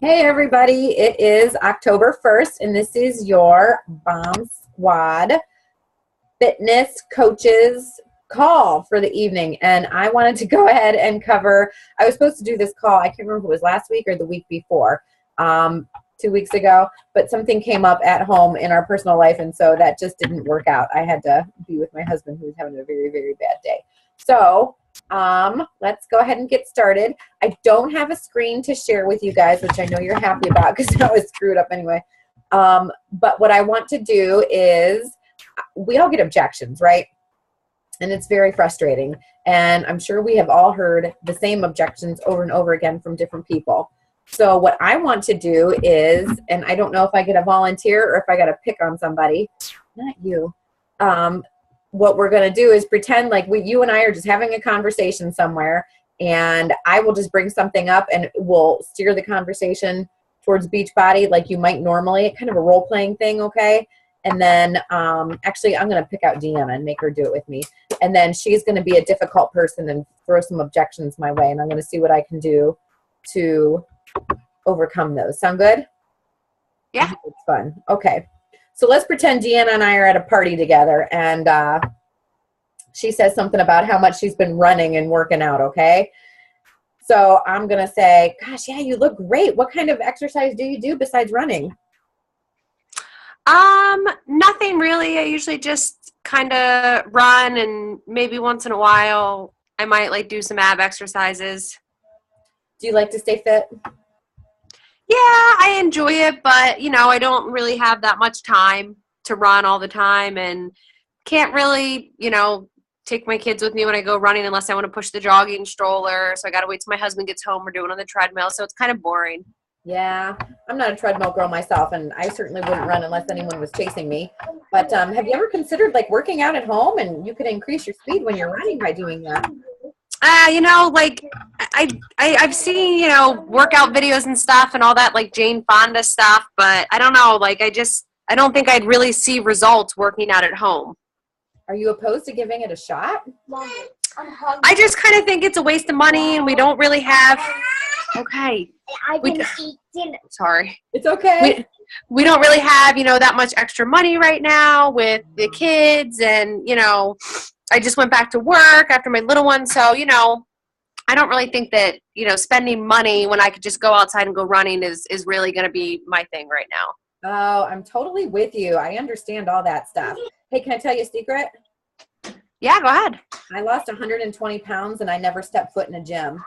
Hey everybody, it is October 1st and this is your Bomb Squad Fitness Coaches call for the evening. And I wanted to go ahead and cover, I was supposed to do this call, I can't remember if it was last week or the week before, 2 weeks ago, but something came up at home in our personal life and so that just didn't work out. I had to be with my husband who was having a very, very bad day. So let's go ahead and get started. I don't have a screen to share with you guys, which I know you're happy about because I was screwed up anyway. But what I want to do is we all get objections, right? And it's very frustrating. And I'm sure we have all heard the same objections over and over again from different people. So what I want to do is, and I don't know if I get a volunteer or if I got to pick on somebody, not you. What we're going to do is pretend like you and I are just having a conversation somewhere, and I will just bring something up and we'll steer the conversation towards Beachbody like you might normally, kind of a role-playing thing, okay? And then actually I'm going to pick out Deanna and make her do it with me. And then she's going to be a difficult person and throw some objections my way, and I'm going to see what I can do to overcome those. Sound good? Yeah. It's fun. Okay. So let's pretend Deanna and I are at a party together, and she says something about how much she's been running and working out, okay? So I'm going to say, gosh, yeah, you look great. What kind of exercise do you do besides running? Nothing really. I usually just kind of run, and maybe once in a while I might like do some ab exercises. Do you like to stay fit? Yeah, I enjoy it, but I don't really have that much time to run all the time, and can't really, take my kids with me when I go running unless I want to push the jogging stroller. So I got to wait till my husband gets home. We're doing it on the treadmill, so it's kind of boring. Yeah, I'm not a treadmill girl myself, and I certainly wouldn't run unless anyone was chasing me. But have you ever considered like working out at home, and you could increase your speed when you're running by doing that? Like I've seen, workout videos and stuff and all that, like Jane Fonda stuff, but I don't know, like I don't think I'd really see results working out at home. Are you opposed to giving it a shot? I just kind of think it's a waste of money, and we don't really have, okay. I can eat dinner. Sorry. It's okay. We don't really have, that much extra money right now with the kids, and, I just went back to work after my little one, so, I don't really think that, spending money when I could just go outside and go running is really going to be my thing right now. Oh, I'm totally with you. I understand all that stuff. Hey, can I tell you a secret? Yeah, go ahead. I lost 120 pounds and I never stepped foot in a gym.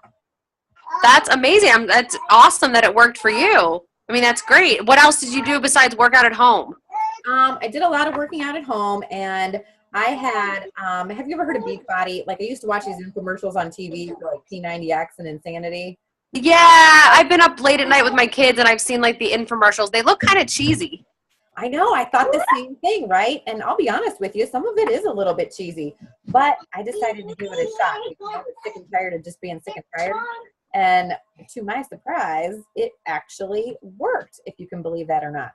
That's amazing. That's awesome that it worked for you. I mean, that's great. What else did you do besides work out at home? I did a lot of working out at home, and I had, have you ever heard of Beachbody? Like I used to watch these infomercials on TV for like P90X and Insanity. Yeah, I've been up late at night with my kids, and I've seen like the infomercials. They look kind of cheesy. I know, I thought the same thing, right? And I'll be honest with you, some of it is a little bit cheesy, but I decided to give it a shot because I was sick and tired of just being sick and tired. And to my surprise, it actually worked, if you can believe that or not.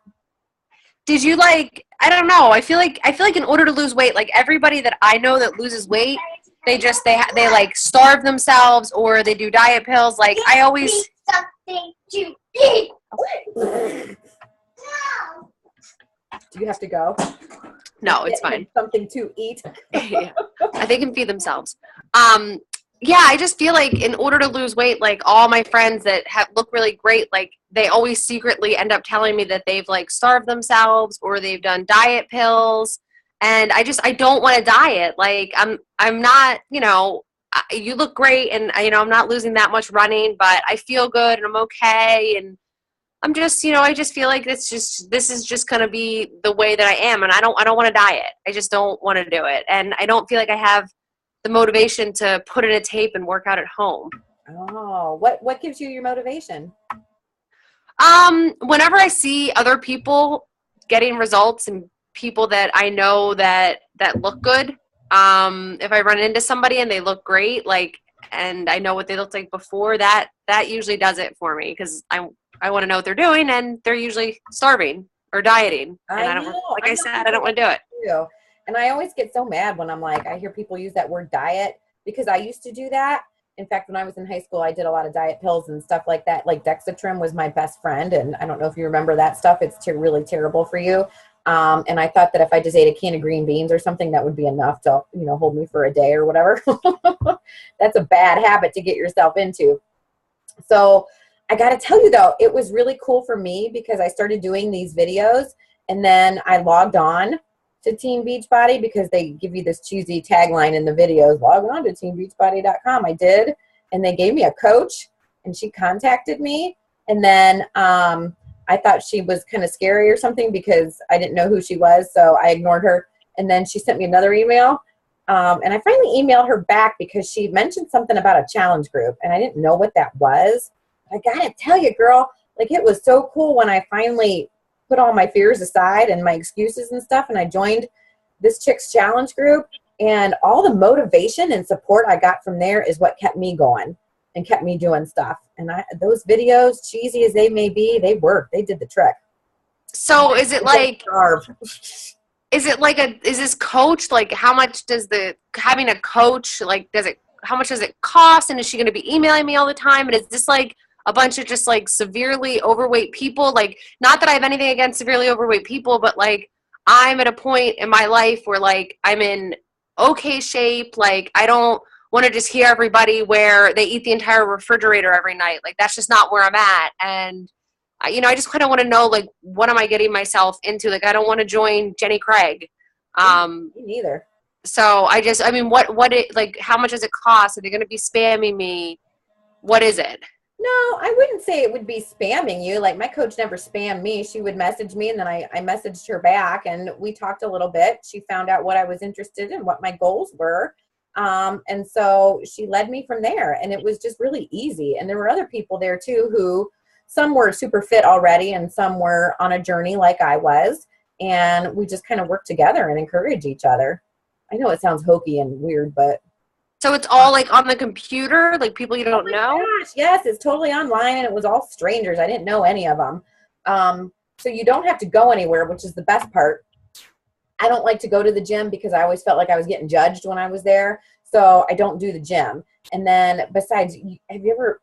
Did you I don't know. I feel like in order to lose weight, like everybody that I know that loses weight, they like starve themselves or they do diet pills. Like I always Something to eat. Do you have to go? No, it's fine. Something to eat. Yeah. They can feed themselves. Yeah, I just feel like in order to lose weight, like all my friends that look really great, like they always secretly end up telling me that they've like starved themselves or they've done diet pills. And I don't want to diet. Like I'm not, you look great, and I'm not losing that much running, but I feel good and I'm okay. And I'm just, I just feel like this is just going to be the way that I am. And I don't want to diet. I just don't want to do it. And I don't feel like I have the motivation to put in a tape and work out at home. Oh, what gives you your motivation? Whenever I see other people getting results and people that I know that look good, if I run into somebody and they look great, and I know what they looked like before, that usually does it for me, because I want to know what they're doing, and they're usually starving or dieting. And I don't want to do it. And I always get so mad when I'm like, I hear people use that word diet, because I used to do that. In fact, when I was in high school, I did a lot of diet pills and stuff like that. Like Dexatrim was my best friend. And I don't know if you remember that stuff. It's really terrible for you. And I thought that if I just ate a can of green beans or something, that would be enough to, hold me for a day or whatever. That's a bad habit to get yourself into. So I got to tell you though, it was really cool for me because I started doing these videos and then I logged on to Team Beachbody because they give you this cheesy tagline in the videos, log on to teambeachbody.com. I did, and they gave me a coach, and she contacted me, and then I thought she was kind of scary or something because I didn't know who she was, so I ignored her, and then she sent me another email, and I finally emailed her back because she mentioned something about a challenge group, and I didn't know what that was. I gotta tell you, girl, like it was so cool when I finally put all my fears aside and my excuses and stuff, and I joined this chick's challenge group, and all the motivation and support I got from there is what kept me going and kept me doing stuff. And those videos, cheesy as they may be, they worked. They did the trick. So is it like, is this coach, like how much does having a coach, like how much does it cost? And is she going to be emailing me all the time? And is this like a bunch of just like severely overweight people? Like, not that I have anything against severely overweight people, but like I'm at a point in my life where like I'm in okay shape. Like I don't want to just hear everybody where they eat the entire refrigerator every night. Like that's just not where I'm at. And I just kind of want to know, like, what am I getting myself into? Like, I don't want to join Jenny Craig. Me neither. So how much does it cost? Are they going to be spamming me? What is it? No, I wouldn't say it would be spamming you. Like my coach never spammed me. She would message me and then I messaged her back and we talked a little bit. She found out what I was interested in, what my goals were. And so she led me from there and it was just really easy. And there were other people there too who some were super fit already and some were on a journey like I was. And we just kind of worked together and encourage each other. I know it sounds hokey and weird, but so it's all like on the computer, like people you don't know? Gosh, yes, it's totally online and it was all strangers. I didn't know any of them. So you don't have to go anywhere, which is the best part. I don't like to go to the gym because I always felt like I was getting judged when I was there. So I don't do the gym. And then besides, do you ever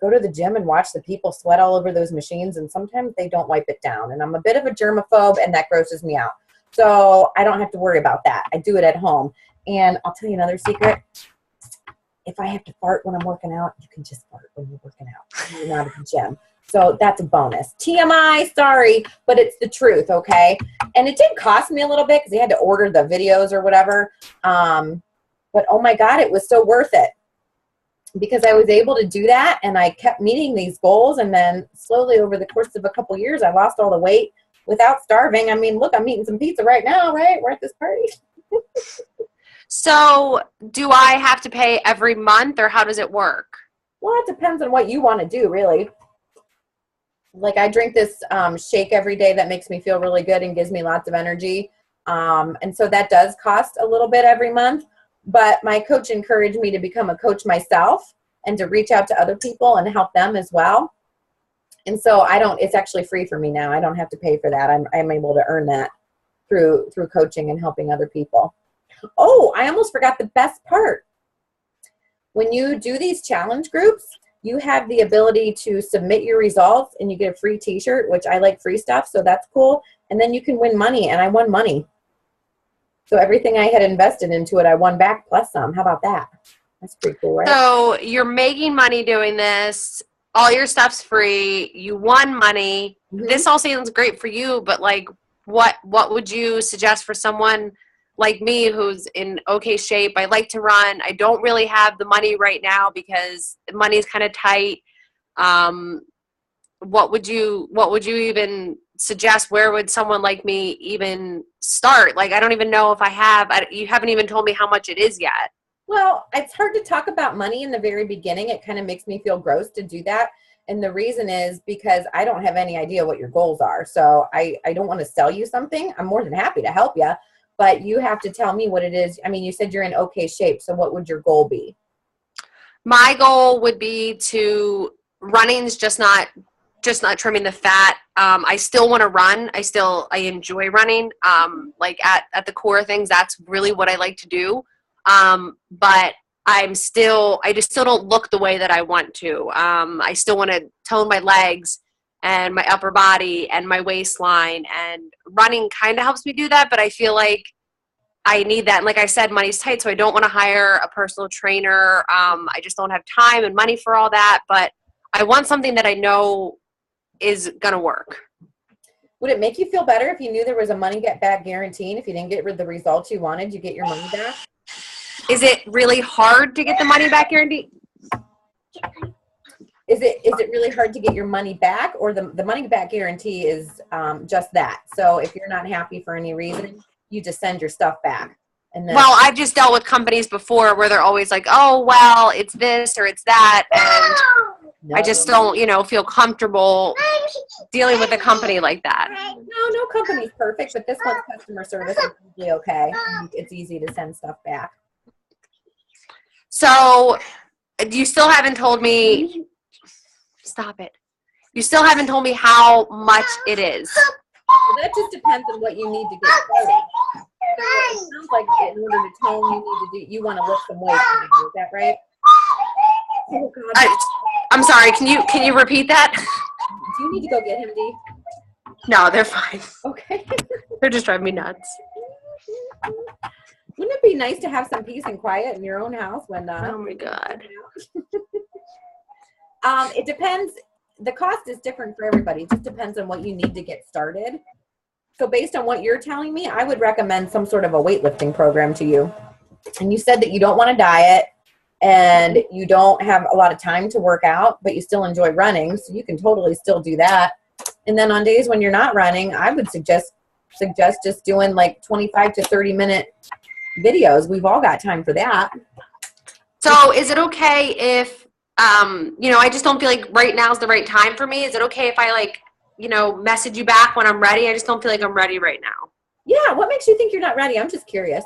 go to the gym and watch the people sweat all over those machines? And sometimes they don't wipe it down. And I'm a bit of a germaphobe and that grosses me out. So I don't have to worry about that. I do it at home. And I'll tell you another secret. If I have to fart when I'm working out, you can just fart when you're working out. You're not at the gym. So that's a bonus. TMI, sorry, but it's the truth, okay? And it did cost me a little bit because they had to order the videos or whatever. But oh my God, it was so worth it because I was able to do that and I kept meeting these goals. And then slowly over the course of a couple years, I lost all the weight without starving. I mean, look, I'm eating some pizza right now, right? We're at this party. So do I have to pay every month or how does it work? Well, it depends on what you want to do, really. Like I drink this shake every day that makes me feel really good and gives me lots of energy. And so that does cost a little bit every month. But my coach encouraged me to become a coach myself and to reach out to other people and help them as well. And so it's actually free for me now. I don't have to pay for that. I'm able to earn that through coaching and helping other people. Oh, I almost forgot the best part. When you do these challenge groups, you have the ability to submit your results and you get a free t-shirt, which I like free stuff, so that's cool. And then you can win money, and I won money. So everything I had invested into it, I won back plus some. How about that? That's pretty cool, right? So you're making money doing this. All your stuff's free. You won money. Mm-hmm. This all sounds great for you, but like what would you suggest for someone like me who's in okay shape? I like to run. I don't really have the money right now because the money is kind of tight. What would you even suggest? Where would someone like me even start? Like, I don't even know if you haven't even told me how much it is yet. Well, it's hard to talk about money in the very beginning. It kind of makes me feel gross to do that. And the reason is because I don't have any idea what your goals are. So I don't want to sell you something. I'm more than happy to help you. But you have to tell me what it is. I mean, you said you're in okay shape. So what would your goal be? My goal would be running's just not trimming the fat. I still want to run. I enjoy running. Like at the core of things, that's really what I like to do. But I just still don't look the way that I want to. I still want to tone my legs and my upper body and my waistline, and running kind of helps me do that, but I feel like I need that. And like I said, money's tight, so I don't want to hire a personal trainer. I just don't have time and money for all that, but I want something that I know is going to work. Would it make you feel better if you knew there was a money get back guarantee, and if you didn't get the results you wanted, you get your money back? Is it really hard to get the money back guarantee? Is it really hard to get your money back, or the money back guarantee is just that? So if you're not happy for any reason, you just send your stuff back. And then, well, I've just dealt with companies before where they're always like, oh, well, it's this or it's that. And no, I just don't, feel comfortable dealing with a company like that. No company's perfect, but this one's customer service is usually okay. It's easy to send stuff back. So you still haven't told me, stop it. You still haven't told me how much it is. Well, that just depends on what you need to get started. So it sounds like in order to tone, you want to lift some weight. Is that right? Oh, God. I'm sorry. Can you repeat that? Do you need to go get him, Dee? No, they're fine. Okay. They're just driving me nuts. Wouldn't it be nice to have some peace and quiet in your own house when? Oh my God. It depends. The cost is different for everybody. It just depends on what you need to get started. So based on what you're telling me, I would recommend some sort of a weightlifting program to you. And you said that you don't want to diet and you don't have a lot of time to work out, but you still enjoy running. So you can totally still do that. And then on days when you're not running, I would suggest just doing like 25 to 30 minute videos. We've all got time for that. So is it okay if, I just don't feel like right now is the right time for me? Is it okay if I message you back when I'm ready? I just don't feel like I'm ready right now. Yeah. What makes you think you're not ready? I'm just curious.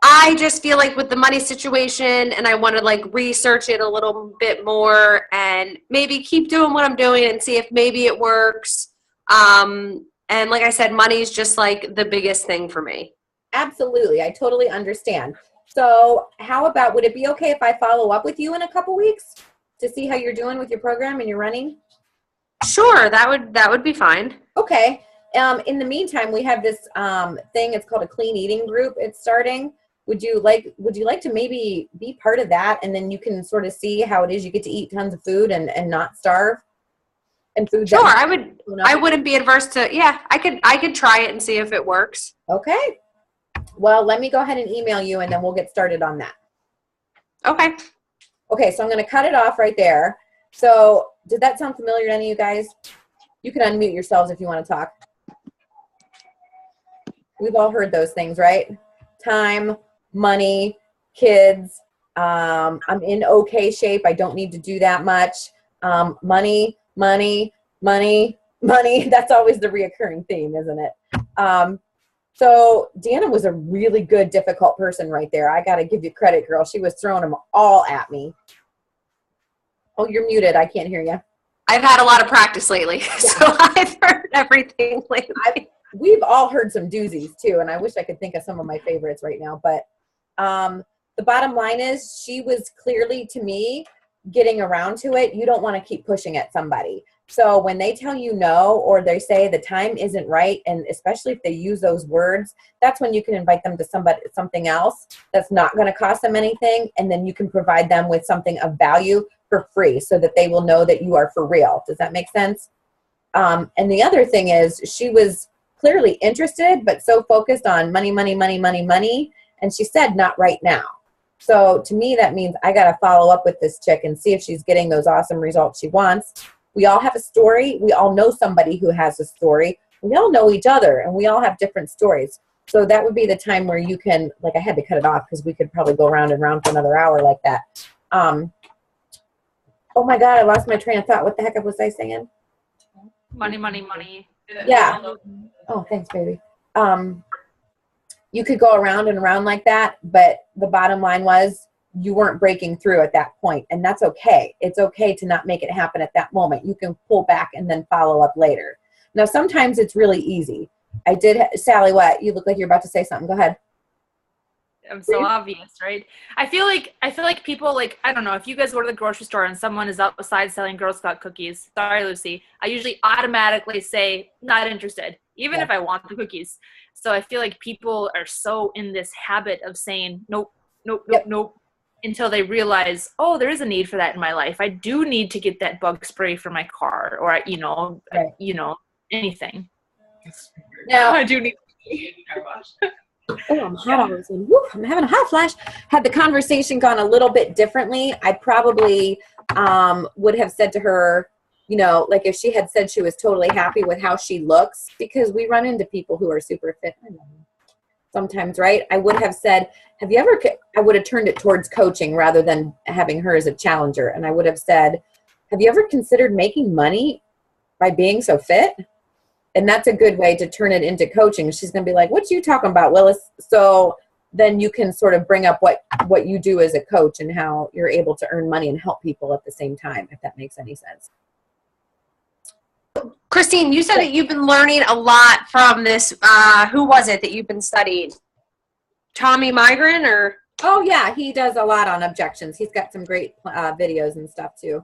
I just feel like with the money situation, and I want to research it a little bit more and maybe keep doing what I'm doing and see if maybe it works. And like I said, money is just the biggest thing for me. Absolutely. I totally understand. So how about, would it be okay if I follow up with you in a couple weeks to see how you're doing with your program and your running? Sure. That would be fine. Okay. In the meantime, we have this thing. It's called a clean eating group. It's starting. Would you like to maybe be part of that? And then you can sort of see how it is. You get to eat tons of food and not starve. And food. Sure. I wouldn't be adverse to, yeah, I could try it and see if it works. Okay. Well, let me go ahead and email you and then we'll get started on that. Okay. Okay. So I'm going to cut it off right there. So did that sound familiar to any of you guys? You can unmute yourselves if you want to talk. We've all heard those things, right? Time, money, kids. I'm in okay shape. I don't need to do that much. Money. That's always the reoccurring theme, isn't it? So Deanna was a really good, difficult person right there. I got to give you credit, girl. She was throwing them all at me. Oh, you're muted. I can't hear you. I've had a lot of practice lately, so I've heard everything lately. We've all heard some doozies too, and I wish I could think of some of my favorites right now. But the bottom line is, she was clearly, to me, getting around to it. You don't want to keep pushing at somebody. So when they tell you no, or they say the time isn't right, and especially if they use those words, that's when you can invite them to something else that's not going to cost them anything, and then you can provide them with something of value for free so that they will know that you are for real. Does that make sense? And the other thing is, she was clearly interested, but so focused on money. And she said, not right now. So to me, that means I got to follow up with this chick and see if she's getting those awesome results she wants. We all have a story. We all know somebody who has a story. We all know each other, and we all have different stories. So that would be the time where you can, I had to cut it off because we could probably go round and round for another hour like that. Oh my God, I lost my train of thought. What the heck was I saying? Money. Yeah. Oh, thanks, baby. You could go around and around like that, but the bottom line was, you weren't breaking through at that point, and that's okay. It's okay to not make it happen at that moment. You can pull back and then follow up later. Now, sometimes it's really easy. Sally, what? You look like you're about to say something. Go ahead. I'm so obvious, right? I feel like people like, I don't know, if you guys go to the grocery store and someone is outside selling Girl Scout cookies, sorry Lucy, I usually automatically say not interested, even if I want the cookies. So I feel like people are so in this habit of saying nope, nope, nope, nope, until they realize, oh, there is a need for that in my life. I do need to get that bug spray for my car, or anything. Now, I do need. oh, I'm hot all of a sudden. Woo, I'm having a hot flash. Had the conversation gone a little bit differently, I probably would have said to her, like if she had said she was totally happy with how she looks, because we run into people who are super fit sometimes, right? I would have said, I would have turned it towards coaching rather than having her as a challenger. And I would have said, have you ever considered making money by being so fit? And that's a good way to turn it into coaching. She's going to be like, what you talking about, Willis? So then you can sort of bring up what you do as a coach and how you're able to earn money and help people at the same time, if that makes any sense. Christine, you said that you've been learning a lot from this. Who was it that you've been studying? Tommy Migren, or? Oh yeah, he does a lot on objections. He's got some great videos and stuff too.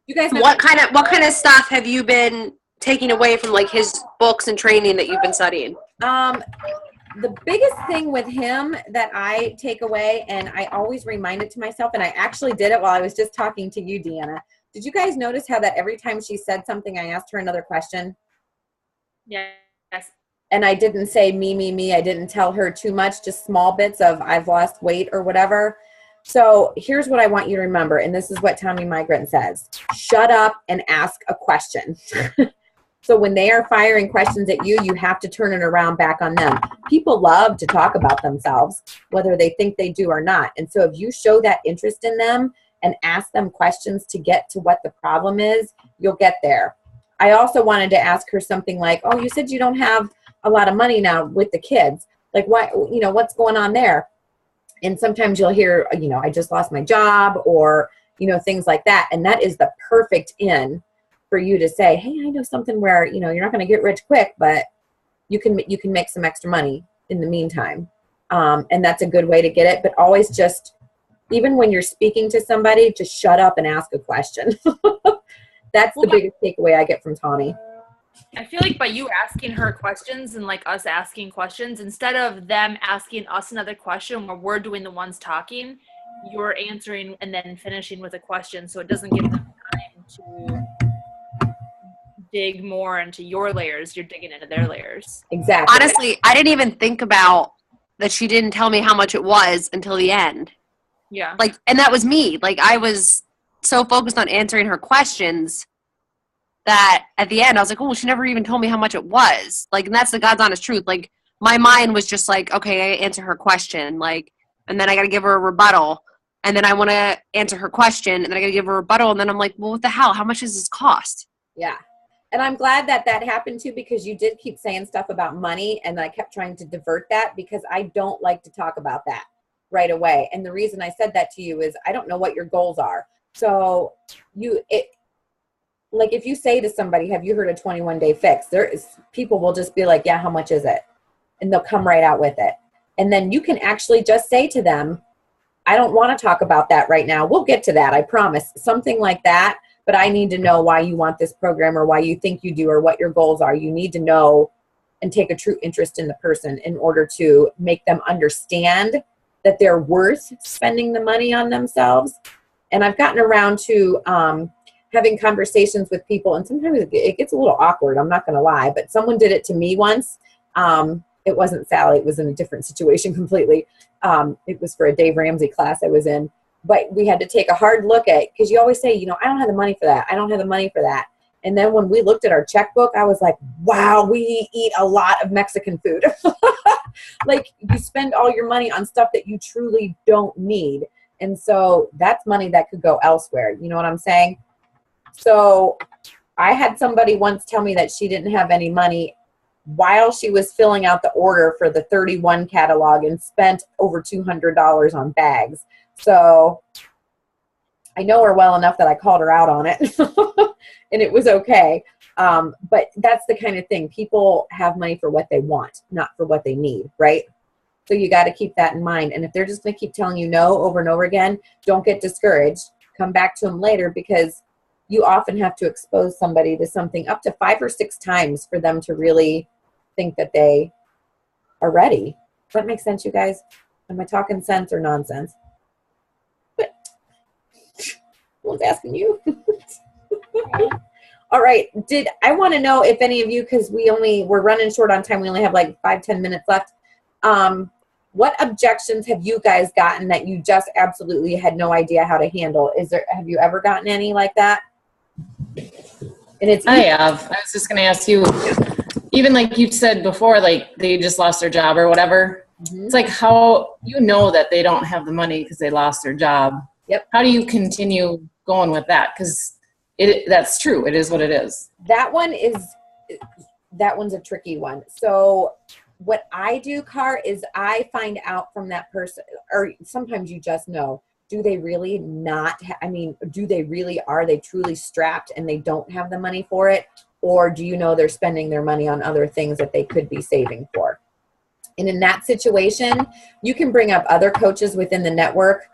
You guys know What kind of stuff have you been taking away from like his books and training that you've been studying? The biggest thing with him that I take away, and I always remind it to myself, and I actually did it while I was just talking to you, Deanna. Did you guys notice how that every time she said something, I asked her another question? Yes. And I didn't say me. I didn't tell her too much, just small bits of I've lost weight or whatever. So here's what I want you to remember, and this is what Tommy Migren says. Shut up and ask a question. So when they are firing questions at you, you have to turn it around back on them. People love to talk about themselves, whether they think they do or not. And so if you show that interest in them and ask them questions to get to what the problem is, you'll get there. I also wanted to ask her something like, oh, you said you don't have a lot of money now with the kids. Like, what, what's going on there? And sometimes you'll hear, I just lost my job, or, things like that. And that is the perfect in for you to say, hey, I know something where, you're not going to get rich quick, but you can make some extra money in the meantime. And that's a good way to get it. But always just, even when you're speaking to somebody, just shut up and ask a question. That's the biggest takeaway I get from Tommy. I feel like by you asking her questions and like us asking questions, instead of them asking us another question where we're doing the ones talking, you're answering and then finishing with a question, so it doesn't give them time to dig more into your layers. You're digging into their layers. Exactly. Honestly, I didn't even think about that she didn't tell me how much it was until the end. Yeah. Like, and that was me. Like, I was so focused on answering her questions that at the end I was like, oh, she never even told me how much it was. Like, and that's the God's honest truth. Like, my mind was just like, okay, I answer her question, like, and then I got to give her a rebuttal, and then I want to answer her question, and then I got to give her a rebuttal, and then I'm like, well, what the hell? How much does this cost? Yeah. And I'm glad that happened too, because you did keep saying stuff about money, and I kept trying to divert that because I don't like to talk about that right away. And the reason I said that to you is I don't know what your goals are. So like if you say to somebody, have you heard of 21-day fix? People will just be like, yeah, how much is it? And they'll come right out with it. And then you can actually just say to them, I don't want to talk about that right now. We'll get to that, I promise. Something like that. But I need to know why you want this program, or why you think you do, or what your goals are. You need to know and take a true interest in the person in order to make them understand that they're worth spending the money on themselves. And I've gotten around to having conversations with people, and sometimes it gets a little awkward, I'm not going to lie, but someone did it to me once. It wasn't Sally. It was in a different situation completely. It was for a Dave Ramsey class I was in. But we had to take a hard look at, because you always say, I don't have the money for that. I don't have the money for that. And then when we looked at our checkbook, I was like, wow, we eat a lot of Mexican food. Like, you spend all your money on stuff that you truly don't need. And so that's money that could go elsewhere. You know what I'm saying? So I had somebody once tell me that she didn't have any money while she was filling out the order for the 31 catalog and spent over $200 on bags. So I know her well enough that I called her out on it and it was okay. But that's the kind of thing. People have money for what they want, not for what they need, right? So you got to keep that in mind. And if they're just going to keep telling you no over and over again, don't get discouraged. Come back to them later, because you often have to expose somebody to something up to 5 or 6 times for them to really think that they are ready. Does that make sense, you guys? Am I talking sense or nonsense? But I was asking you. All right. I want to know if any of you, because we're running short on time. We only have like 5-10 minutes left. What objections have you guys gotten that you just absolutely had no idea how to handle? Have you ever gotten any like that? And I have. I was just going to ask you, even like you said before, like they just lost their job or whatever. It's like, how you know that they don't have the money because they lost their job. Yep. How do you continue going with that? Because that's true. It is what it is. That one's a tricky one. So what I do, Car, is I find out from that person, or sometimes you just know, do they really not, are they truly strapped and they don't have the money for it? Or do you know they're spending their money on other things that they could be saving for? And in that situation, you can bring up other coaches within the network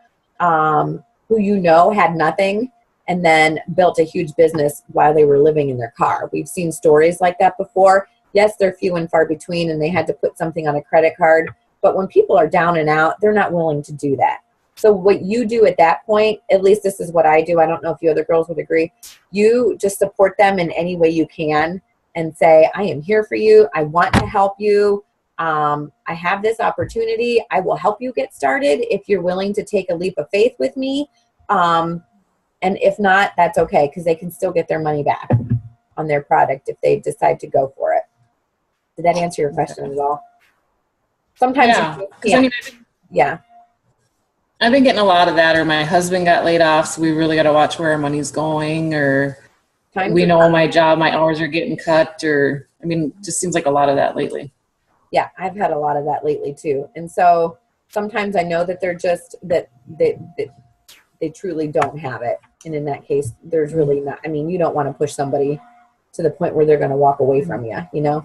who you know had nothing and then built a huge business while they were living in their car. We've seen stories like that before. Yes, they're few and far between and they had to put something on a credit card. But when people are down and out, they're not willing to do that. So what you do at that point, at least this is what I do, I don't know if you other girls would agree, you just support them in any way you can and say, I am here for you. I want to help you. I have this opportunity. I will help you get started if you're willing to take a leap of faith with me. And if not, that's okay, because they can still get their money back on their product if they decide to go for it. Did that answer your question at all? Sometimes yeah. I've been getting a lot of that, or my husband got laid off, so we really got to watch where our money's going, or we know my job, my hours are getting cut, or, just seems like a lot of that lately. Yeah, I've had a lot of that lately too. And so sometimes I know that they're just, that they truly don't have it. And in that case, there's really not, you don't want to push somebody to the point where they're going to walk away from you, You so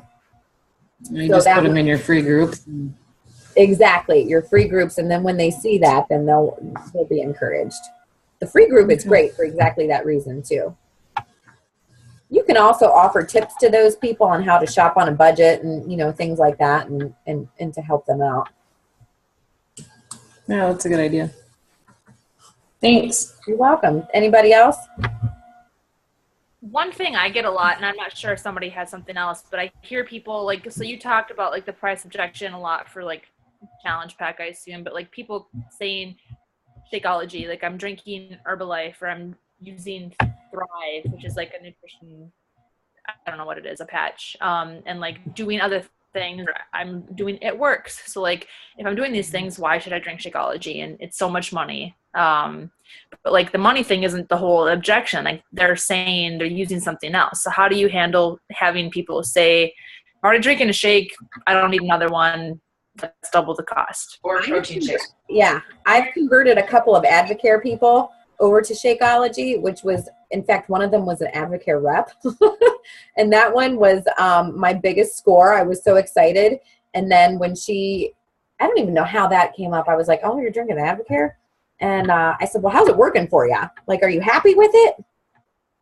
just put them in your free groups. Exactly, your free groups. And then when they see that, then they'll be encouraged. The free group is great for exactly that reason too. You can also offer tips to those people on how to shop on a budget and, things like that and to help them out. Yeah, that's a good idea. Thanks. You're welcome. Anybody else? One thing I get a lot, and I'm not sure if somebody has something else, but I hear people so you talked about the price objection a lot for Challenge Pack, I assume, but people saying Shakeology, I'm drinking Herbalife, or I'm using Thrive, which is a nutrition, I don't know what it is, a patch, and doing other things I'm doing, it works. So if I'm doing these things, why should I drink Shakeology? And it's so much money. But the money thing isn't the whole objection. They're saying they're using something else. So how do you handle having people say, I'm already drinking a shake, I don't need another one, that's double the cost? Or a protein shake. Yeah, I've converted a couple of Advocare people over to Shakeology, which was, in fact, one of them was an Advocare rep. And that one was my biggest score. I was so excited. And then when I don't even know how that came up. I was like, oh, you're drinking Advocare? And I said, well, how's it working for you? Are you happy with it?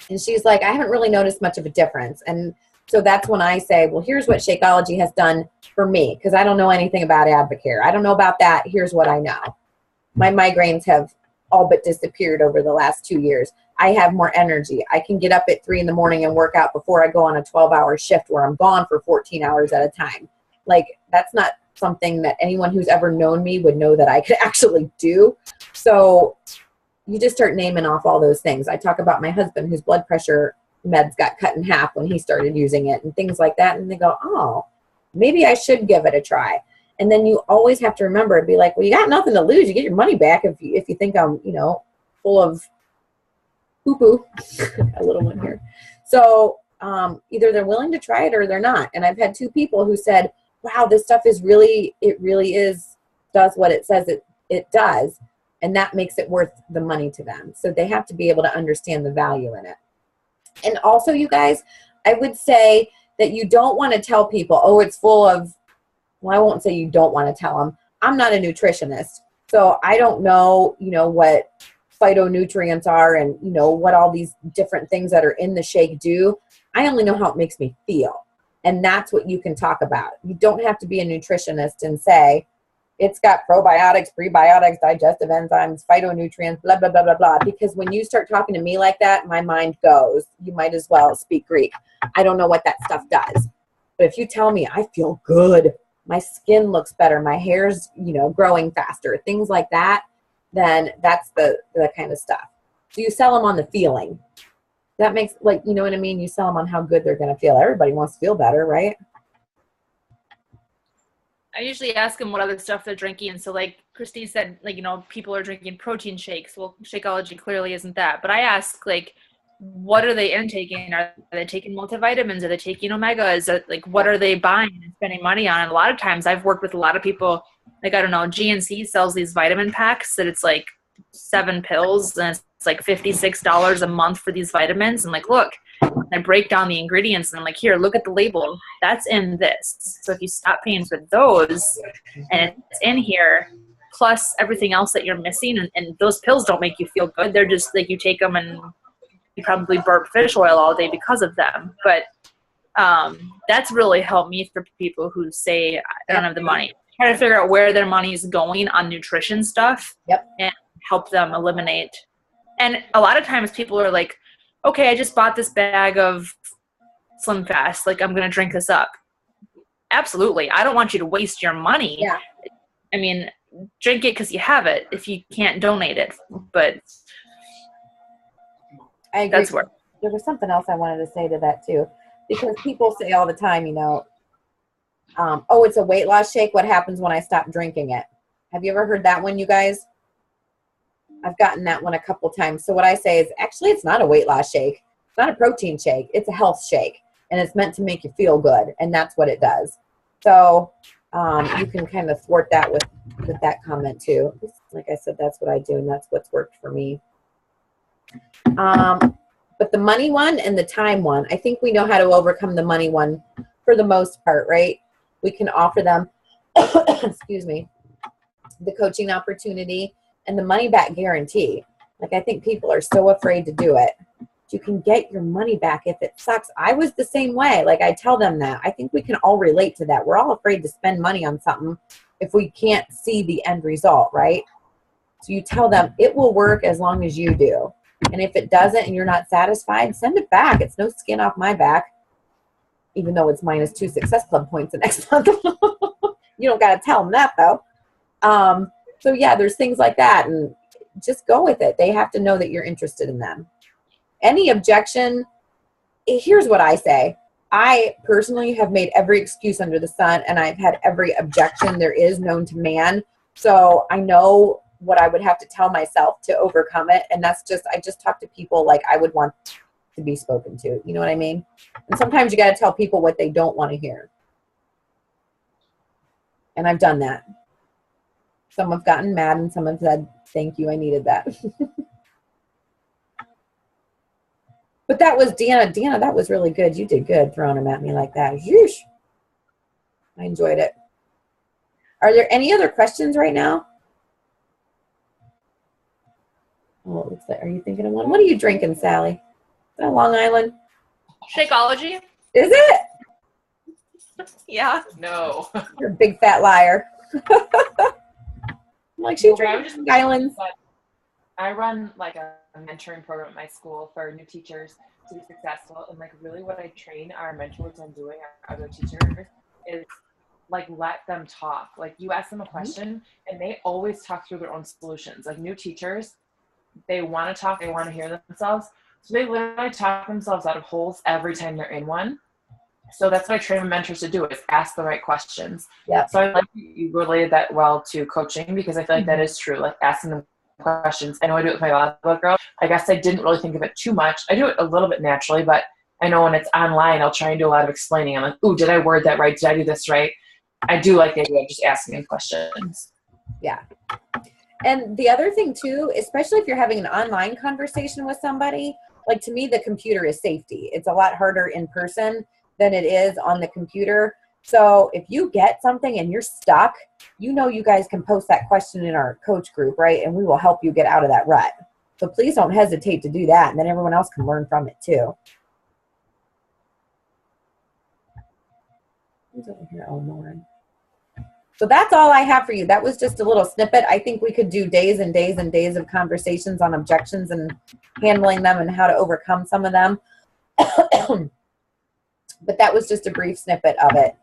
And she's like, I haven't really noticed much of a difference. And so that's when I say, well, here's what Shakeology has done for me, because I don't know anything about Advocare. I don't know about that. Here's what I know. My migraines have all but disappeared over the last 2 years. I have more energy. I can get up at 3 a.m. and work out before I go on a 12-hour shift where I'm gone for 14 hours at a time. That's not something that anyone who's ever known me would know that I could actually do. So you just start naming off all those things. I talk about my husband whose blood pressure meds got cut in half when he started using it and things like that. And they go, oh, maybe I should give it a try. And then you always have to remember and be like, well, you got nothing to lose. You get your money back if you think I'm, full of poo-poo, a little one here. So either they're willing to try it or they're not. And I've had 2 people who said, wow, this stuff is really does what it says it does. And that makes it worth the money to them. So they have to be able to understand the value in it. And also, you guys, I would say that you don't want to tell people, oh, it's full of, well, I won't say you don't want to tell them. I'm not a nutritionist, so I don't know, what phytonutrients are and, what all these different things that are in the shake do. I only know how it makes me feel. And that's what you can talk about. You don't have to be a nutritionist and say, it's got probiotics, prebiotics, digestive enzymes, phytonutrients, blah, blah, blah, blah, blah. Because when you start talking to me like that, my mind goes, you might as well speak Greek. I don't know what that stuff does. But if you tell me I feel good, my skin looks better, my hair's, growing faster, things like that, then that's the kind of stuff. So you sell them on the feeling. That makes, you know what I mean? You sell them on how good they're going to feel. Everybody wants to feel better, right? I usually ask them what other stuff they're drinking. And so like Christine said, people are drinking protein shakes. Well, Shakeology clearly isn't that. But I ask, what are they intaking? Are they taking multivitamins? Are they taking omegas? What are they buying and spending money on? And a lot of times I've worked with a lot of people, GNC sells these vitamin packs that it's 7 pills and it's $56 a month for these vitamins. And look, I break down the ingredients and I'm here, look at the label. That's in this. So if you stop paying for those and it's in here, plus everything else that you're missing, and those pills don't make you feel good. They're just you take them and you probably burp fish oil all day because of them. But that's really helped me for people who say, I don't have the money. Try to figure out where their money is going on nutrition stuff. Yep. And help them eliminate. And a lot of times people are like, okay, I just bought this bag of Slim Fast. I'm going to drink this up. Absolutely. I don't want you to waste your money. Yeah. I mean, drink it because you have it if you can't donate it. But I agree. That's where. There was something else I wanted to say to that too, because people say all the time, oh, it's a weight loss shake. What happens when I stop drinking it? Have you ever heard that one, you guys? I've gotten that one a couple times. So what I say is, actually, it's not a weight loss shake. It's not a protein shake. It's a health shake, and it's meant to make you feel good, and that's what it does. So you can kind of thwart that with that comment too. Like I said, that's what I do, and that's what's worked for me. But the money one and the time one, I think we know how to overcome the money one for the most part, right? We can offer them, excuse me, the coaching opportunity and the money back guarantee. I think people are so afraid to do it. You can get your money back if it sucks. I was the same way. I tell them that. I think we can all relate to that. We're all afraid to spend money on something if we can't see the end result, right? So you tell them it will work as long as you do. And if it doesn't and you're not satisfied, send it back. It's no skin off my back, even though it's -2 Success Club points the next month. You don't got to tell them that, though. So, yeah, there's things like that. And just go with it. They have to know that you're interested in them. Any objection, here's what I say. I personally have made every excuse under the sun, and I've had every objection there is known to man. So I know what I would have to tell myself to overcome it. And that's just, I just talk to people like I would want to be spoken to. You know what I mean? And sometimes you got to tell people what they don't want to hear. And I've done that. Some have gotten mad and some have said, thank you, I needed that. But that was Deanna. Deanna, that was really good. You did good throwing them at me like that. Yeesh. I enjoyed it. Are there any other questions right now? Oh, it looks like, are you thinking of one? What are you drinking, Sally? Is that Long Island? Shakeology? Is it? Yeah. No. You're a big fat liar. I'm like, she's drinking Long Island. I run a mentoring program at my school for new teachers to be successful, and really what I train our mentors on doing, our other teachers, is let them talk. You ask them a question and they always talk through their own solutions. New teachers, they want to talk, they want to hear themselves, so they literally talk themselves out of holes every time they're in one. So that's what I train my mentors to do, is ask the right questions. Yeah. So I like you related that well to coaching, because I feel like that is true, asking them questions. I know I do it with my Lava Girl. I guess I didn't really think of it too much. I do it a little bit naturally, but I know when it's online, I'll try and do a lot of explaining. I'm like, ooh, did I word that right? Did I do this right? I do like the idea of just asking them questions. Yeah. And the other thing too, especially if you're having an online conversation with somebody, to me, the computer is safety. It's a lot harder in person than it is on the computer. So if you get something and you're stuck, you guys can post that question in our coach group, right? And we will help you get out of that rut. So please don't hesitate to do that, and then everyone else can learn from it too. Who's over here? Oh, Lauren. So that's all I have for you. That was just a little snippet. I think we could do days and days and days of conversations on objections and handling them and how to overcome some of them. But that was just a brief snippet of it.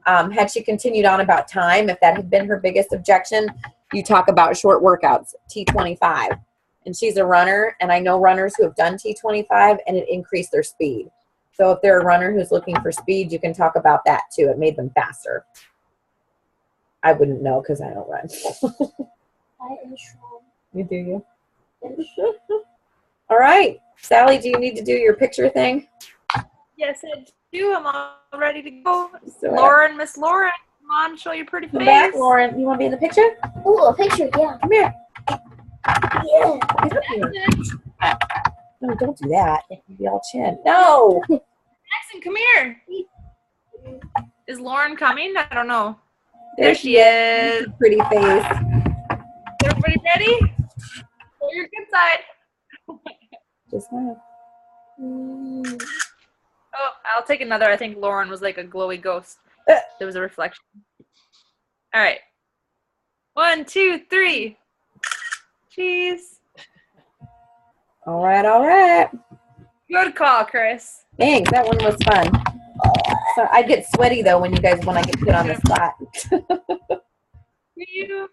Had she continued on about time, if that had been her biggest objection, you talk about short workouts, T25. And she's a runner, and I know runners who have done T25, and it increased their speed. So if they're a runner who's looking for speed, you can talk about that too. It made them faster. I wouldn't know because I don't run. I am strong. You do you? All right. Sally, do you need to do your picture thing? Yes, I do. I'm all ready to go. So, Lauren, Miss Lauren, come on, show your pretty come face. back, Lauren. You want to be in the picture? Ooh, a picture, yeah. Come here. Yeah. Get up here. No, don't do that. It can be all chin. No. Jackson, come here. Is Lauren coming? I don't know. There she is. Pretty face. Everybody ready? Show your good side. Just now. Oh, I'll take another. I think Lauren was like a glowy ghost. There was a reflection. All right. 1, 2, 3. Cheese. All right, all right. Good call, Chris. Thanks. That one was fun. So I get sweaty though when I get put on the spot. You.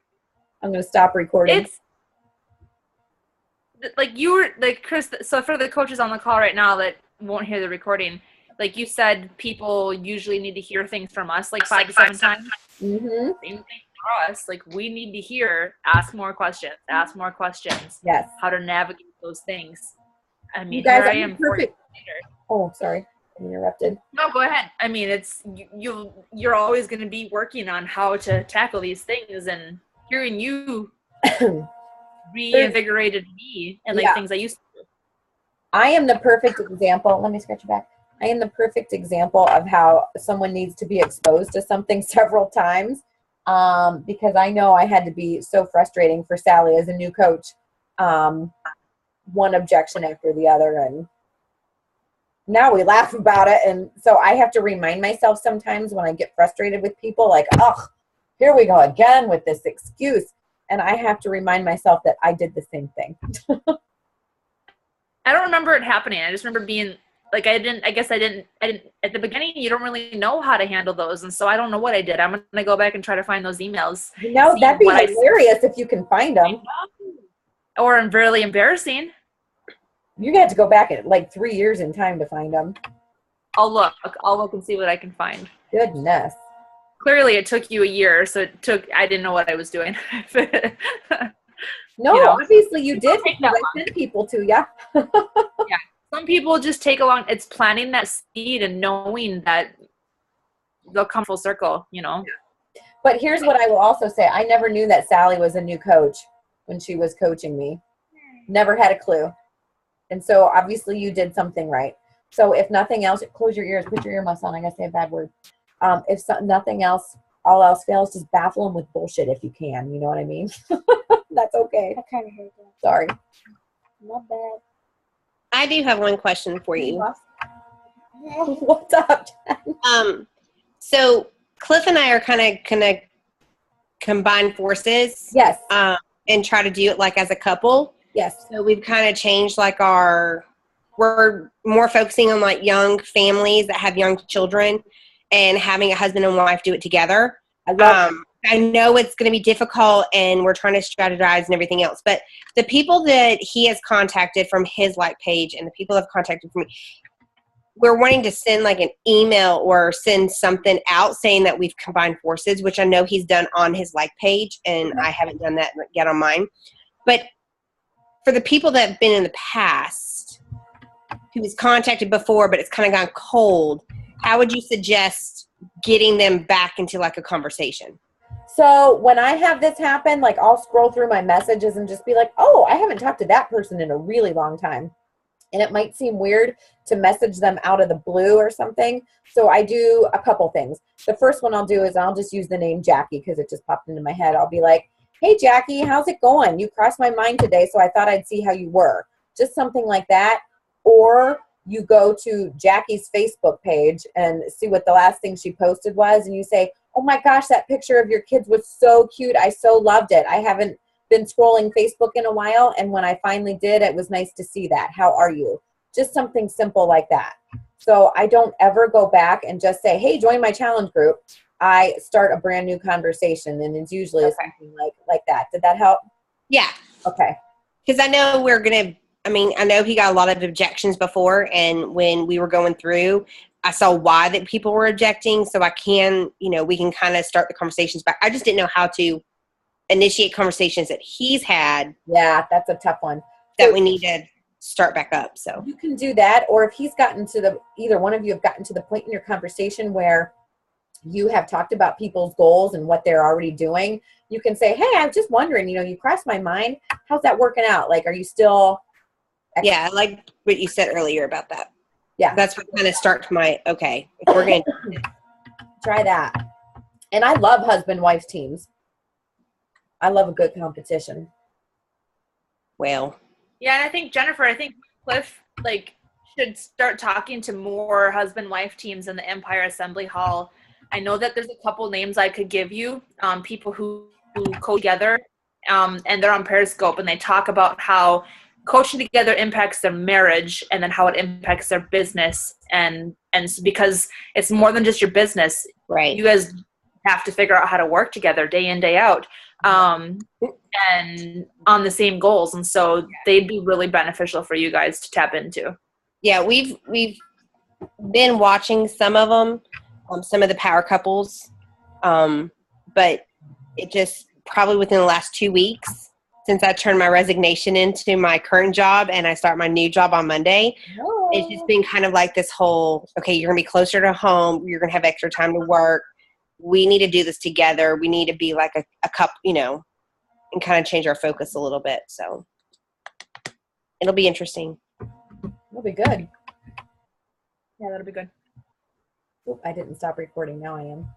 I'm gonna stop recording. It's like you were like Chris. So for the coaches on the call right now that won't hear the recording, like you said, people usually need to hear things from us like 5 to 7 times. Mm-hmm. Same thing for us. Like we need to hear, ask more questions. Yes. How to navigate those things. I mean, You guys, here I I'm am 40 perfect. years later. Oh, sorry. I interrupted. No, go ahead. I mean, it's you're always going to be working on how to tackle these things, and hearing you reinvigorated me and like things I used to do. I am the perfect example. Let me scratch your back. I am the perfect example of how someone needs to be exposed to something several times, because I know I had to be so frustrating for Sally as a new coach. One objection after the other, and now we laugh about it. And so I have to remind myself sometimes when I get frustrated with people, like, oh, here we go again with this excuse. And I have to remind myself that I did the same thing. I don't remember it happening. I just remember being like, I didn't, at the beginning, you don't really know how to handle those. And so I don't know what I did. I'm going to go back and try to find those emails. You know, that'd be hilarious if you can find them. Or really embarrassing. You had to go back at like 3 years in time to find them. I'll look and see what I can find. Goodness. Clearly it took you a year, so I didn't know what I was doing. No, you know, obviously you did take because that I sent people to you. Yeah. Some people just take a long, it's planting that seed and knowing that they'll come full circle, you know. But here's what I will also say. I never knew that Sally was a new coach when she was coaching me. Never had a clue. And so obviously you did something right. So if nothing else, close your ears, put your earmuffs on. I gotta say a bad word. If nothing else, all else fails, just baffle them with bullshit if you can. You know what I mean? That's okay. I kind of heard that. Sorry. Not bad. I do have one question for you. What's up, Jen? So Cliff and I are kind of gonna combine forces. Yes. And try to do it like as a couple. Yes. So we've kind of changed like we're more focusing on like young families that have young children and having a husband and wife do it together. I love it. I know it's going to be difficult and we're trying to strategize and everything else, but the people that he has contacted from his like page and the people that have contacted me, we're wanting to send like an email or send something out saying that we've combined forces, which I know he's done on his like page and I haven't done that yet on mine. But for the people that have been in the past, who was contacted before, but it's kind of gone cold, how would you suggest getting them back into like a conversation? So when I have this happen, like I'll scroll through my messages and just be like, oh, I haven't talked to that person in a really long time. and it might seem weird to message them out of the blue or something. So I do a couple things. The first one I'll do is I'll just use the name Jackie because it just popped into my head. I'll be like, hey, Jackie, how's it going? You crossed my mind today, so I thought I'd see how you were. Just something like that. Or you go to Jackie's Facebook page and see what the last thing she posted was, and you say, oh my gosh, that picture of your kids was so cute. I so loved it. I haven't been scrolling Facebook in a while, and when I finally did, it was nice to see that. How are you? Just something simple like that. So I don't ever go back and just say, hey, join my challenge group. I start a brand new conversation, and it's usually something like that. Did that help? Yeah. Okay. Because I know I know he got a lot of objections before, and when we were going through, I saw why that people were objecting, so we can kind of start the conversations back. I just didn't know how to initiate conversations that he's had. Yeah, that's a tough one. That we need to start back up. So you can do that, or if he's gotten to either one of you have gotten to the point in your conversation where you have talked about people's goals and what they're already doing, you can say, hey, I'm just wondering, you crossed my mind. How's that working out? Like, are you still... Yeah, I like what you said earlier about that. Yeah. That's what kind of starts my, okay, if we're going to try that. And I love husband-wife teams. I love a good competition. Well. Yeah, and I think, Jennifer, Cliff, should start talking to more husband-wife teams in the Empire Assembly Hall. I know that there's a couple names I could give you, people who coach together, and they're on Periscope, and they talk about how coaching together impacts their marriage and then how it impacts their business. And because it's more than just your business, right? You guys have to figure out how to work together day in, day out, and on the same goals. And so they'd be really beneficial for you guys to tap into. Yeah, we've been watching some of them, some of the power couples, but it just probably within the last 2 weeks since I turned my resignation into my current job and I start my new job on Monday, it's just been kind of like this whole, okay, you're going to be closer to home. You're going to have extra time to work. We need to do this together. We need to be like a couple, and kind of change our focus a little bit. So it'll be interesting. It'll be good. Yeah, that'll be good. Oop, I didn't stop recording. Now I am.